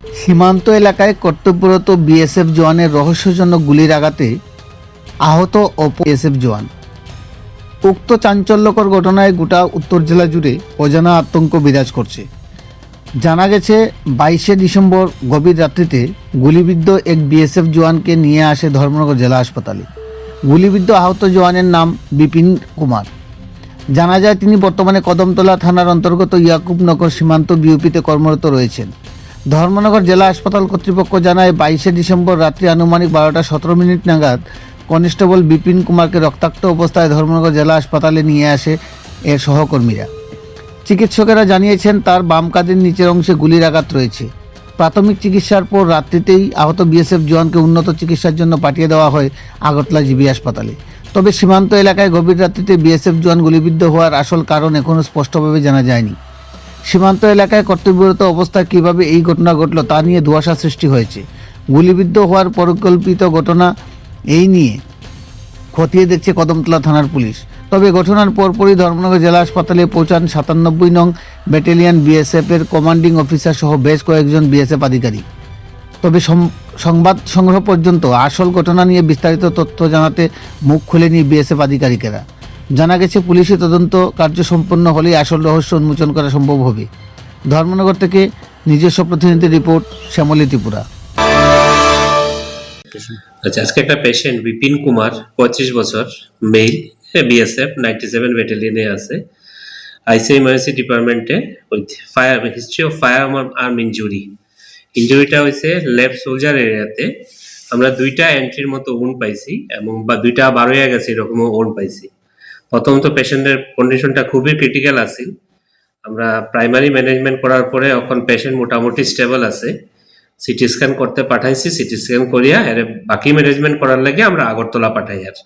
সীমান্ত এলাকায় কর্তব্যরত বিএসএফ জওয়ানের রহস্যজনক গুলির আঘাতে আহত বিএসএফ জওয়ান। উক্ত চাঞ্চল্যকর ঘটনায় গোটা উত্তর জেলা জুড়ে অজানা আতঙ্ক বিরাজ করছে। জানা গেছে 22শে ডিসেম্বর গভীর রাত্রিতে গুলিবিদ্ধ এক বিএসএফ জওয়ানকে নিয়ে আসে ধর্মনগর জেলা হাসপাতালে। গুলিবিদ্ধ আহত জওয়ানের নাম বিপিন কুমার। জানা যায় তিনি বর্তমানে কদমতলা থানার অন্তর্গত ইয়াকুবনগর সীমান্ত বিউপিতে কর্মরত রয়েছেন। ধর্মনগর জেলা হাসপাতাল কর্তৃপক্ষ জানায় 22শে ডিসেম্বর রাত্রি আনুমানিক 12টা 17 মিনিট নাগাদ কনস্টেবল বিপিন কুমারকে রক্তাক্ত অবস্থায় ধর্মনগর জেলা হাসপাতালে নিয়ে আসে এর সহকর্মীরা। চিকিৎসকেরা জানিয়েছেন তার বাম কাঁধের নিচের অংশে গুলির আঘাত রয়েছে। প্রাথমিক চিকিৎসার পর রাত্রিতেই আহত বিএসএফ জওয়ানকে উন্নত চিকিৎসার জন্য পাঠিয়ে দেওয়া হয় আগরতলা জিবি হাসপাতালে। তবে সীমান্ত এলাকায় গভীর রাত্রিতে বিএসএফ জওয়ান গুলিবিদ্ধ হওয়ার আসল কারণ এখনও স্পষ্টভাবে জানা যায়নি। সীমান্ত এলাকায় কর্তব্যরত অবস্থায় কীভাবে এই ঘটনা ঘটল তা নিয়ে ধোঁয়াশা সৃষ্টি হয়েছে। গুলিবিদ্ধ হওয়ার পরিকল্পিত ঘটনা এই নিয়ে খতিয়ে দেখছে কদমতলা থানার পুলিশ। তবে ঘটনার পরপরই ধর্মনগর জেলা হাসপাতালে পৌঁছান 97 নং ব্যাটালিয়ন বিএসএফের কমান্ডিং অফিসার সহ বেশ কয়েকজন বিএসএফ আধিকারিক। তবে সংবাদ সংগ্রহ পর্যন্ত আসল ঘটনা নিয়ে বিস্তারিত তথ্য জানাতে মুখ খুলেনি বিএসএফ আধিকারিকেরা। জানা গেছে পুলিশি তদন্ত কার্য সম্পন্ন হলেই আসল রহস্য উন্মোচন করা সম্ভব হবে। ধর্মনগর থেকে নিজস্ব প্রতিনিধি রিপোর্ট, শ্যামলী ত্রিপুরা। আচ্ছা, আজকে একটা পেশেন্ট বিপিন কুমার 35 বছর, মেল, বিএসএফ 97 ব্যাটালিয়নে আছে, আইসিএমআরসি ডিপার্টমেন্টে with fire history of firearm ইঞ্জুরিটা হয়েছে লেফট সোলজার এরিয়াতে। আমরা 2টা এন্ট্রির মতো উন্ড পাইছি এবং বা 2টা বার হয়ে গেছে এরকমও উন্ড পাইছি। প্রথমত পেশেন্টের কন্ডিশনটা খুবই ক্রিটিক্যাল আছে। আমরা প্রাইমারি ম্যানেজমেন্ট করার পরে এখন পেশেন্ট মোটামুটি স্টেবল আছে। সিটি স্ক্যান করতে পাঠাইছি, সিটি স্ক্যান করিয়া এর বাকি ম্যানেজমেন্ট করার লাগে আমরা আগরতলা পাঠাই। আর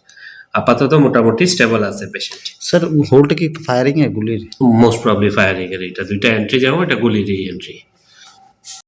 আপাতত মোটামুটি স্টেবল আছে পেশেন্ট। স্যার হোলটা কি ফায়ারিং এ গুলির? মোস্ট প্রবলি ফায়ারিং এর, এটা 2টা এন্ট্রি যাবো, এটা গুলির এন্ট্রি।